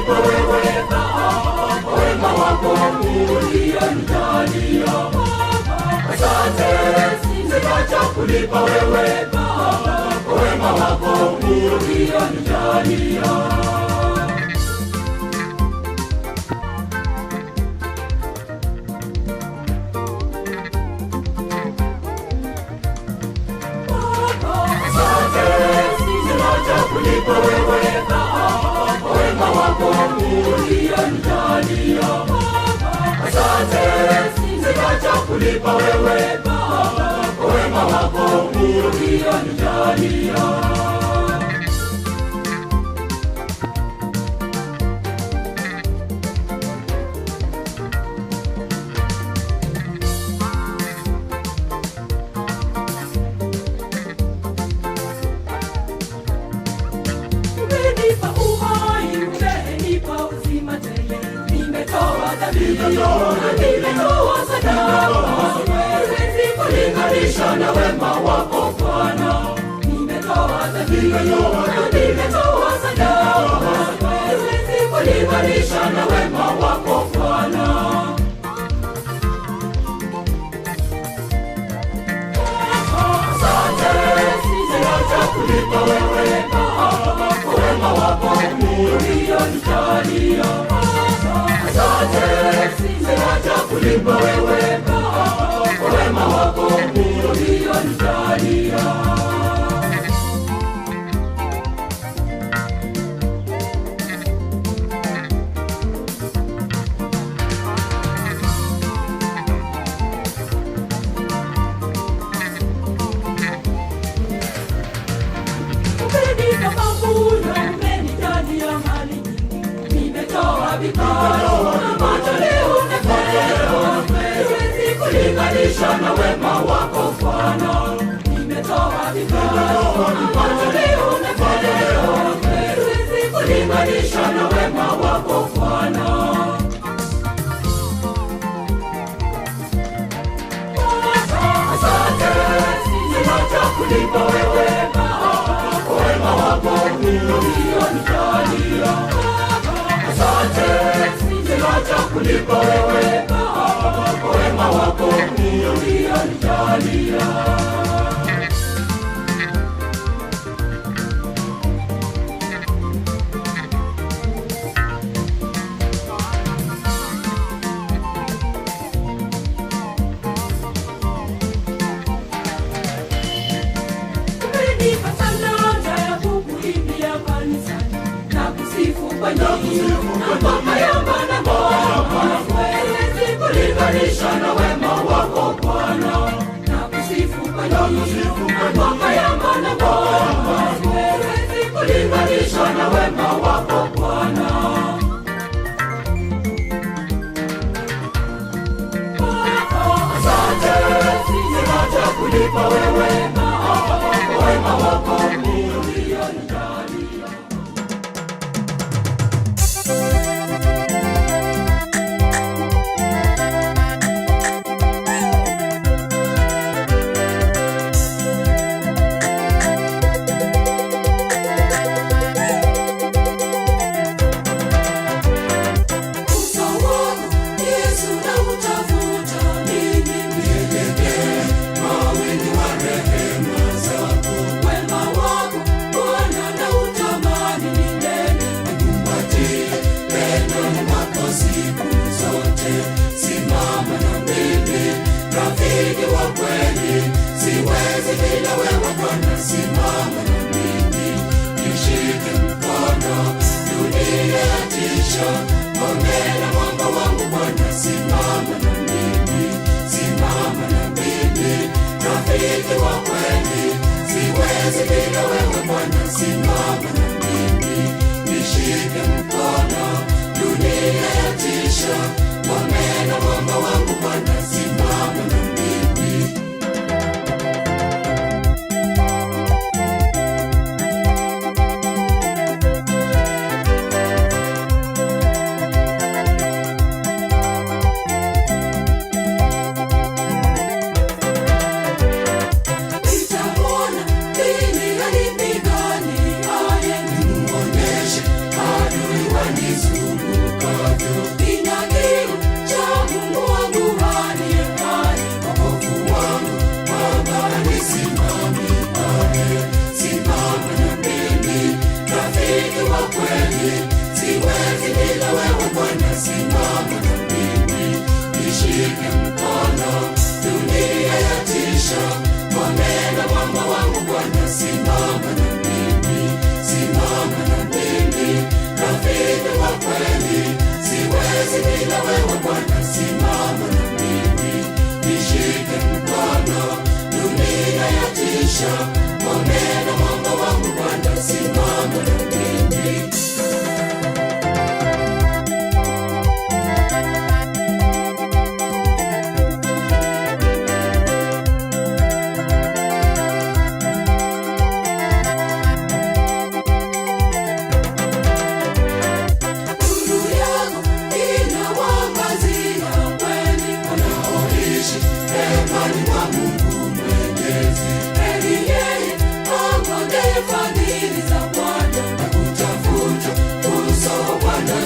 kulipa wewe Baba kwa wema wako ulionijalia. Asante, sitaacha kulipa wewe Baba kwa wema wako ulionijalia. Kulipa wewe Baba kwa wema wako ulionijalia. Asante, sitaacha kulipa wewe Baba kwa wema wako ulionijalia. Nimetoa sadaka, siwezi kulinganisha na wema wako Bwana. Nimetoa sadaka, siwezi kulinganisha na wema wako Bwana. Asante, sitaacha kulipa wewe Baba kwa wema wako ulionijalia. Asante, sitaacha kulipa wewe Baba kwa wema wako ulionijalia. Umenipa mavuno, umenijalia mali nyingi. Nimetoa vikao na matoleo na fedha, siwezi kulinganisha na wema wako Bwana. Nimetoa vikao na matoleo na fedha, siwezi kulinganisha na wema wako Bwana. Asante, sitaacha kulipa wewe Baba kwa wema wako ulionijalia. Asante, sitaacha kulipa wewe Baba kwa wema wako ulionijalia. Umenipa talanta ya kukuimbia kanisani na kusifu kwa nyimbo na ngoma ya manamama. Siwezi kulinganisha na wema wako Bwana. Na kusifu kwa nyimbo na ngoma ya manamama. Siwezi kulinganisha na wema wako Bwana. Asante, sitaacha kulipa wewe Baba kwa wema wako ulionijalia. Siwezi bila wewe Bwana, simama na mimi, nishike mkono, dunia yatisha, ngome na mwamba wangu Bwana, simama na mimi, rafiki wa kweli. Siwezi bila wewe Bwana, simama na mimi, nishike mkono, dunia yatisha, ngome na mwamba wangu Bwana, simama na mimi. Nitamwona lini alipigania simama na mimi, nishike mkono, dunia yatisha, mwambie mwamba wangu Bwana, simama na mimi, simama na mimi, rafiki wa kweli, siwezi bila wewe Bwana, simama na mimi, nishike mkono, dunia yatisha, mwambie mwamba wangu Bwana, simama na mimi.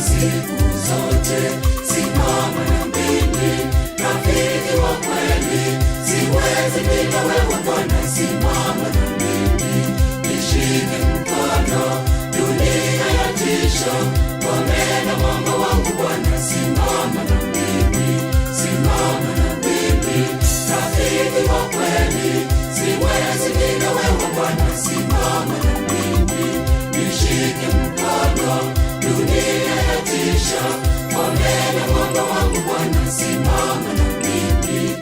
Siku zote simama na mimi, rafiki wa kweli, siwezi bila wewe Bwana, simama na mimi, nishike mkono, dunia yatisha, mwambie mwamba wangu Bwana, simama na mimi, simama na mimi, rafiki wa kweli, siwezi bila wewe Bwana, simama na mimi, nishike mkono, dunia yatisha, mwambie mwamba wangu Bwana, simama na mimi.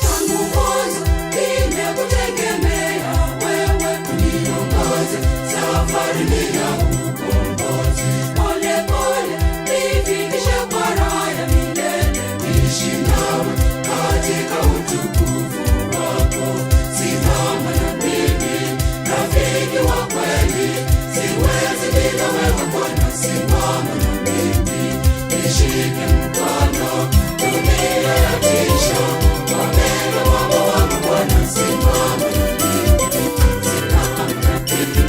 Tangu mwanzo nimekutegemea wewe, uniongoze safari yangu, pole pole nifikishe kwa raha ya milele, niishi nawe katika utukufu wako, simama na mimi, rafiki wa kweli, siwezi bila wewe Bwana, simama na mimi, nishike mkono, dunia yatisha, mwambie mwamba wangu Bwana, simama na mimi, simama na mimi,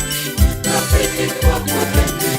rafiki wa kweli.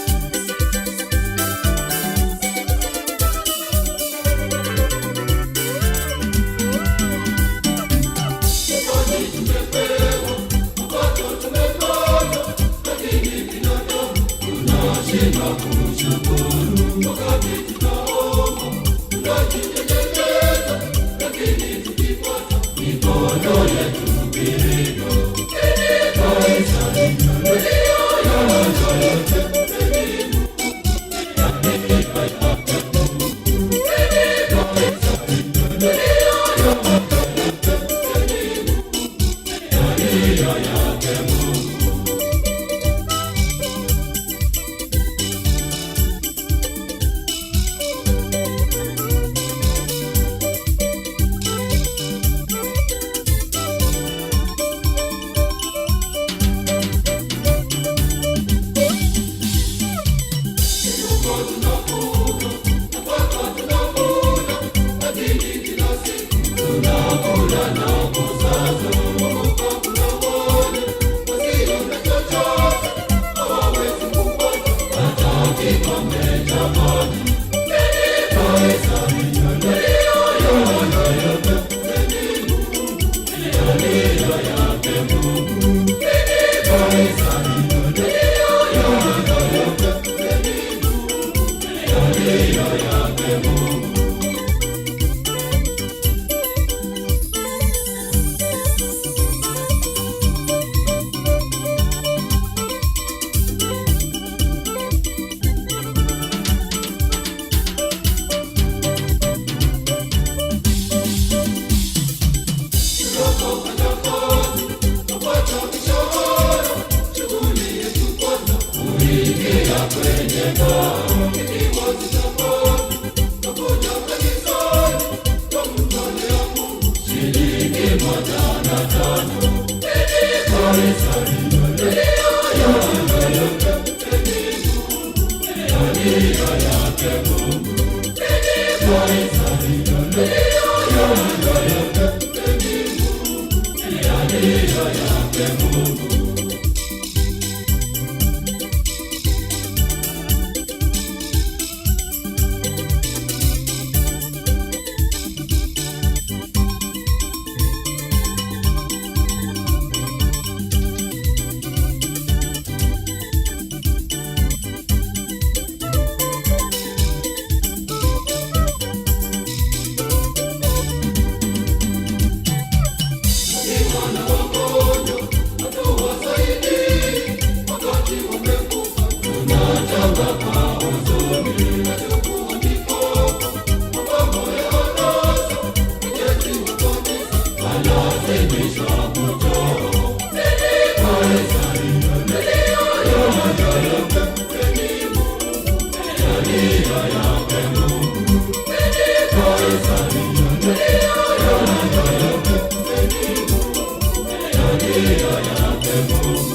nia yake Mungu.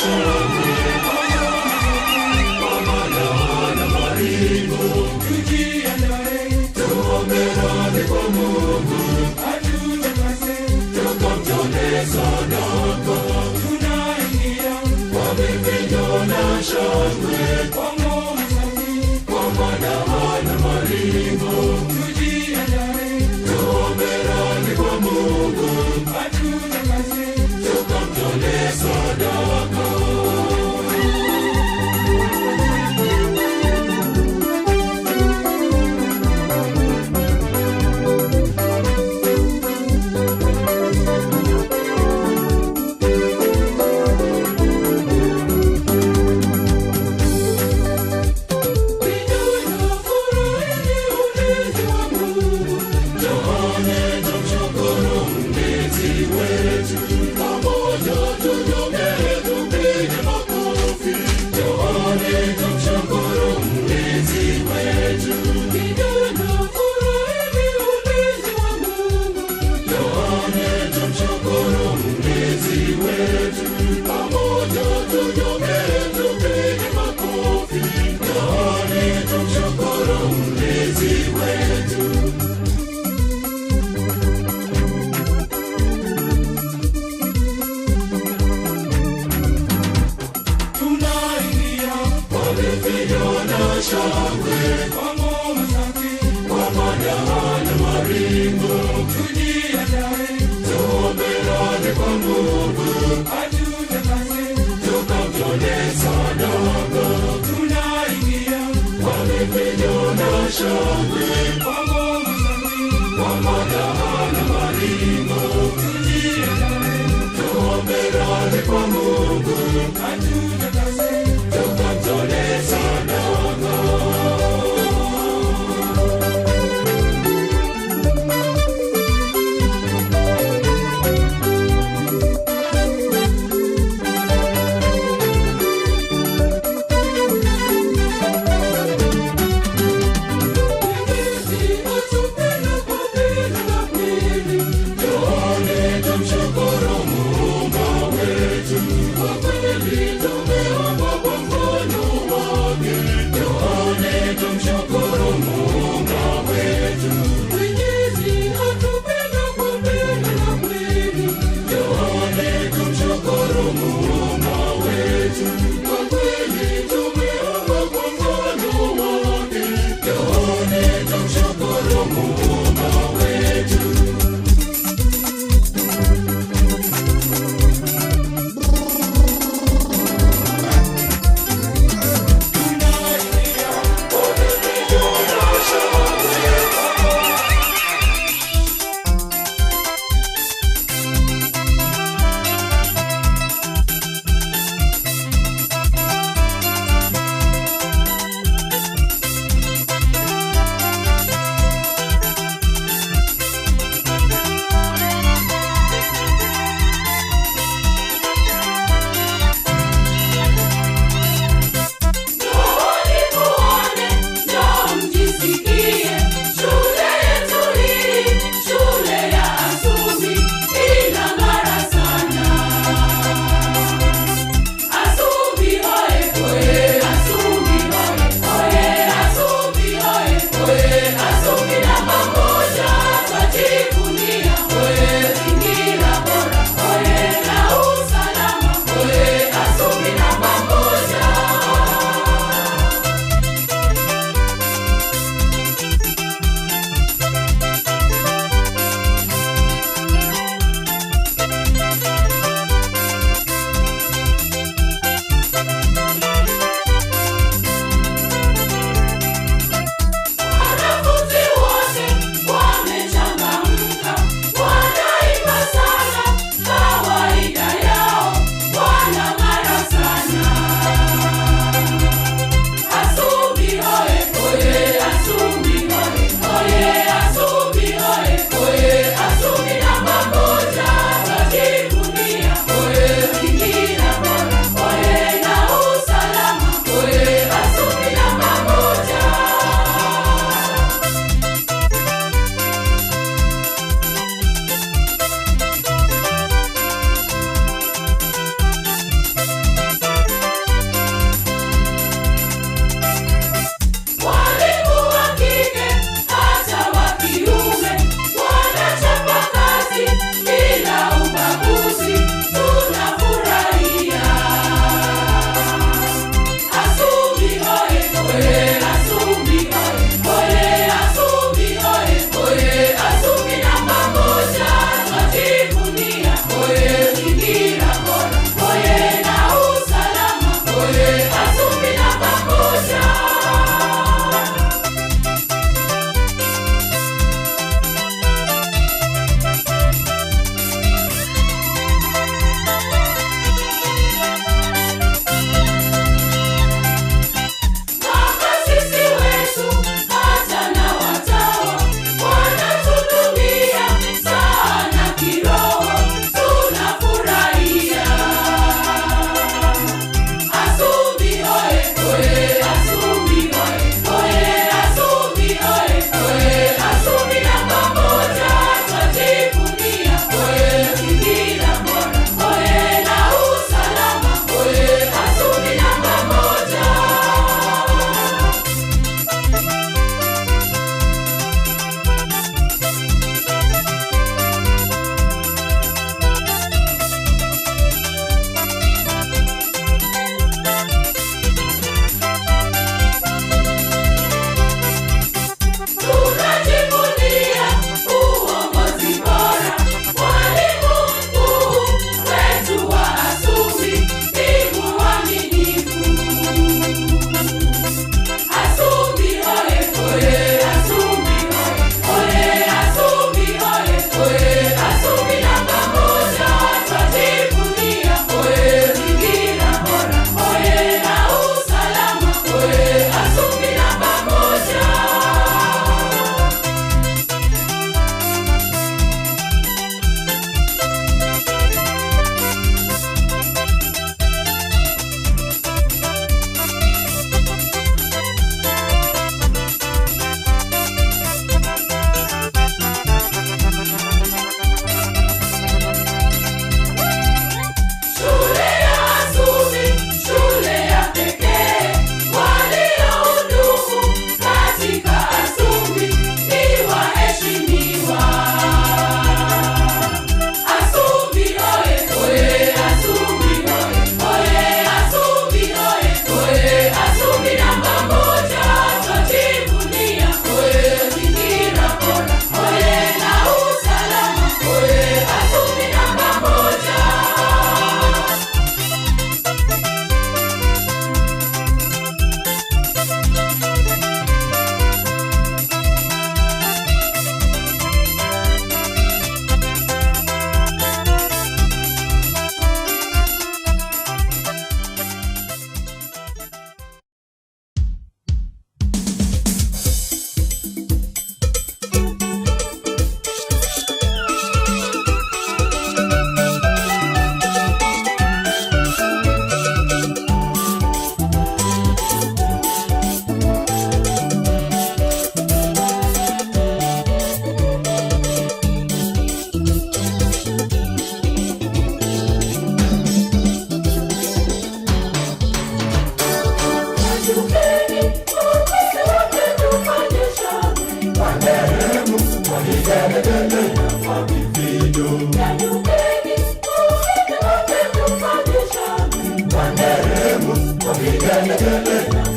shangwe, kwa maana hana maringo. Tujiandae, Tuombe radhi kwa Mungu, atutakase, tukamtolee sadaka tunaingia kwa vifijo na shangwe, kwa ngoma safi. kwa maana hana maringo. Tujiandae, Tuombe radhi kwa Mungu, atutakase, tukamtolee sadaka. Vijana furahini ulinzi wa Mungu. Njooni tumshukuru mlinzi wetu, pamoja tujongee tupige makofi. Njooni tumshukuru mlinzi wetu, Vijana furahini ulinzi wa Mungu. njooni tumshukuru mlinzi wetu, pamoja tujongee tupige makofi. Njooni tumshukuru mlinzi wetu. Tunaingia Kwa vifijo na shangwe, kwa ngoma safi. kwa maana hana maringo. Tujiandae, Tuombe radhi kwa Mungu, atutakase, tukamtolee sadaka tunaingia kwa vifijo na shangwe, kwa ngoma safi. kwa maana hana maringo. Tujiandae, Tuombe radhi kwa Mungu, atutakase, tukamtolee sadaka.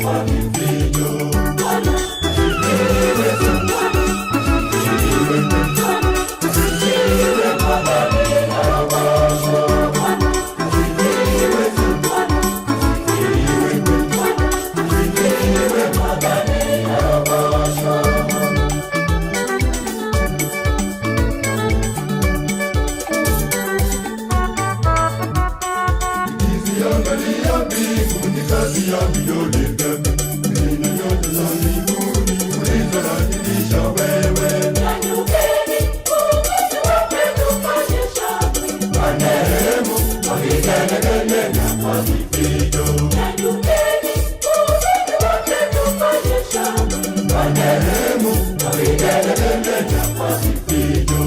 kwa vifijo. Angalia mbingu ni kazi ya vidole vyake, na nyota za mbinguni ulizobadilisha wewe. Nyanyukeni, uwezo wake tufanye shangwe. Kwa neema, kwa vigelegele na kwa vifijo. Nyanyukeni, uwezo wake tufanye shangwe. Kwa neema, kwa vigelegele na kwa vifijo.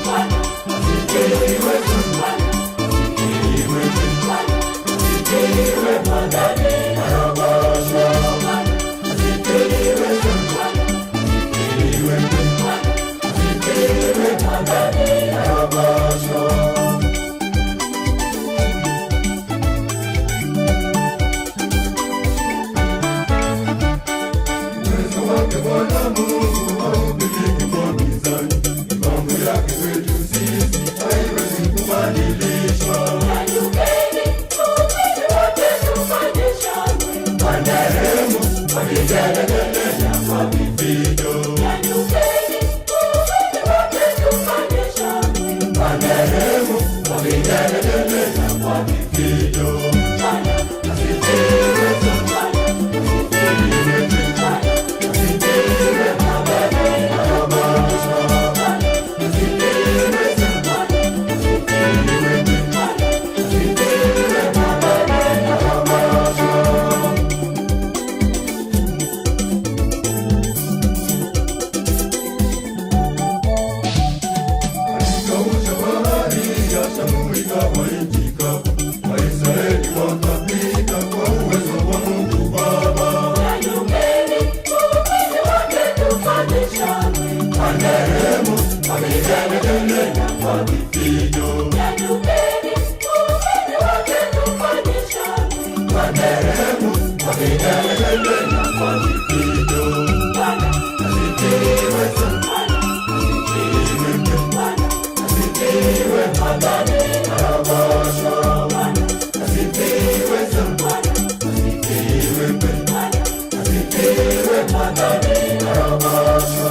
Bwana, Asifiwe Bwana, asifiwe Bwana, asifiwe Mwadhani Barabasha. Asifiwe Bwana, asifiwe Bwana, asifiwe Mwadhani Barabasha. Uwezo wake Bwana Mungu haupimiki kwa mizani, mambo yake kwetu sisi haiwezi kubadilishwa. nyanyukeni, uwezo wake tufanye shangwe. Kwa neema, kwa vigelegele na kwa vifijo. Nyanyukeni, uwezo wake tufanye shangwe. Kwa neema, kwa vigelegele na kwa vifijo. Bwana, Asifiwe Bwana, asifiwe Bwana, asifiwe Mwadhani Barabasha. Asifiwe Bwana, asifiwe Bwana. asifiwe Mwadhani Barabasha. Alikausha bahari ya Shamu ikawa nchi kavu. Waisraeli wakapita kwa uwezo wa Mungu Baba. Nyanyukeni, uwezo wake tufanye shangwe. Kwa neema, kwa vigelegele na kwa vifijo. Nyanyukeni, uwezo wake tufanye shangwe. Kwa neema, kwa vigelegele na kwa vifijo. Bwana, Asifiwe Bwana, asifiwe Bwana, asifiwe Mwadhani Barabasha. Bwana, Asifiwe Bwana, asifiwe Bwana. asifiwe Mwadhani Barabasha.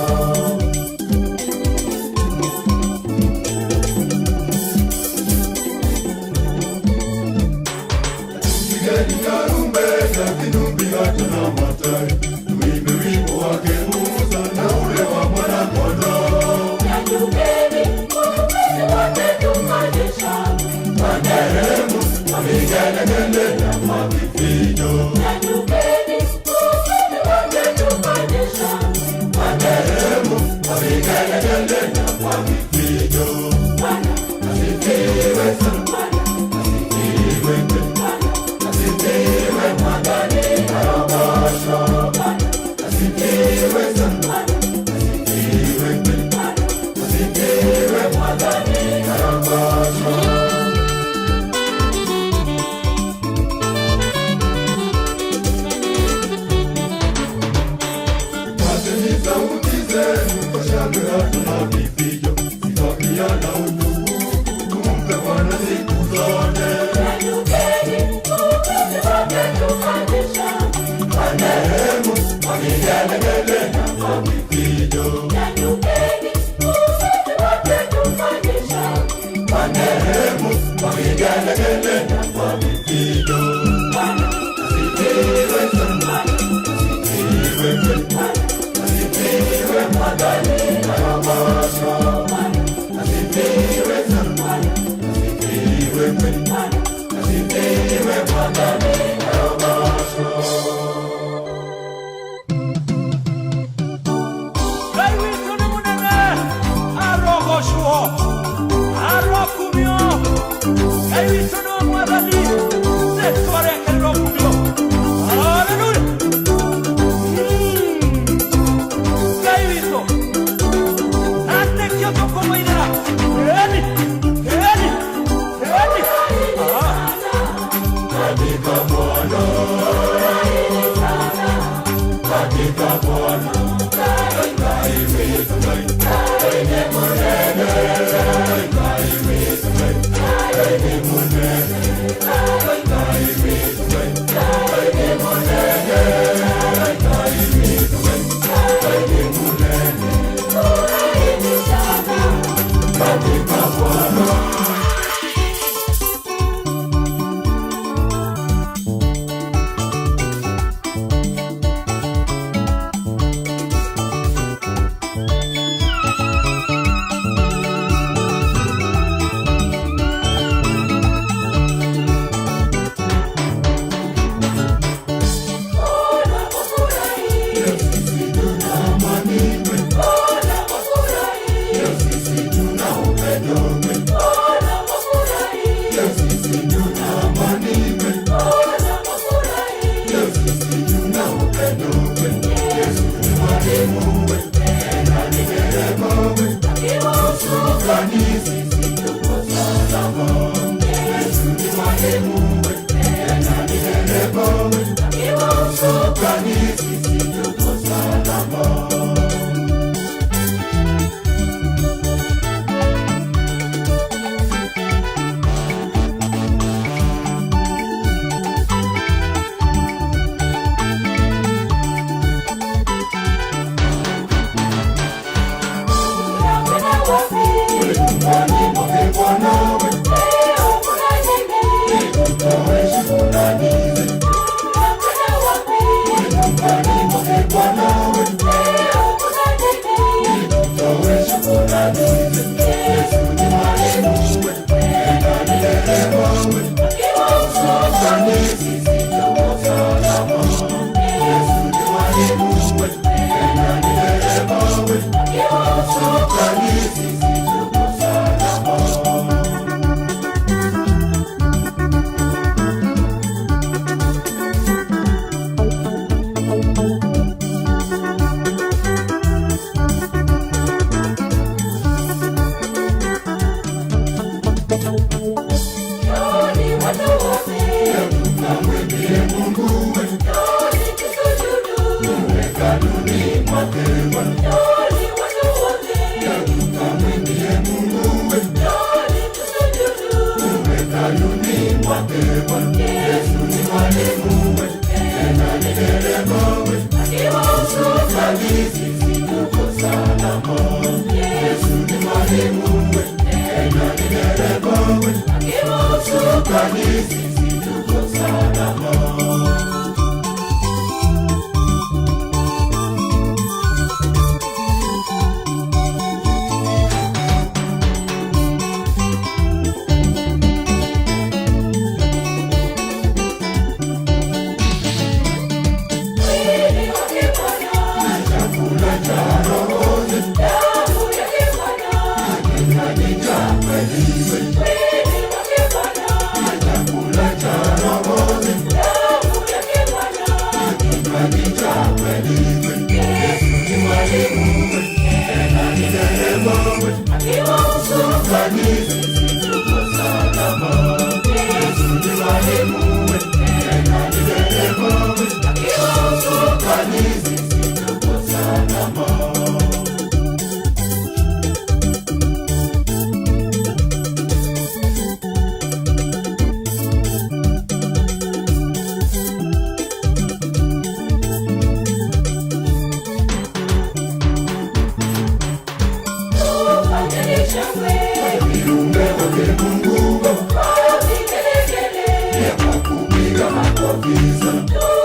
Pigeni tarumbeta, kinubi hata na matari, tuimbe wimbo wake Musa na ule wa Mwana-Kondoo. Nyanyukeni, uwezo wake tufanye shangwe. Kwa neema, kwa vigelegele na kwa vifijo. Nyanyukeni, uwezo wake tufanye shangwe. Kwa neema, kwa vigelegele na kwa vifijo. Bwana, Asifiwe Bwana, asifiwe Bwana, asifiwe Mwadhani Barabasha. Bwana, Asifiwe Bwana, asifiwe Bwana. asifiwe Mwadhani Barabasha. Pateni sauti zenu kwa shangwe hata na vifijo. Sifa pia na utukufu tumpe Bwana siku zote. Nyanyukeni, uwezo wake tufanye shangwe. Kwa neema, kwa vigelegele na kwa vifijo. Nyanyukeni, uwezo wake tufanye shangwe. Kwa neema, kwa vigelegele na kwa vifijo. Bwana, Asifiwe Bwana, asifiwe Bwana, asifiwe Mwadhani Barabasha. Bwana, Asifiwe Bwana, asifiwe Bwana. asifiwe Mwadhani Barabasha. Kaiwitone munene arogoshuo arokumio kaiwitone omwathani setwarekerera okumio. Haleluya. Kaiwito atekio tokomoirera eni eni eni. Katika Mungu,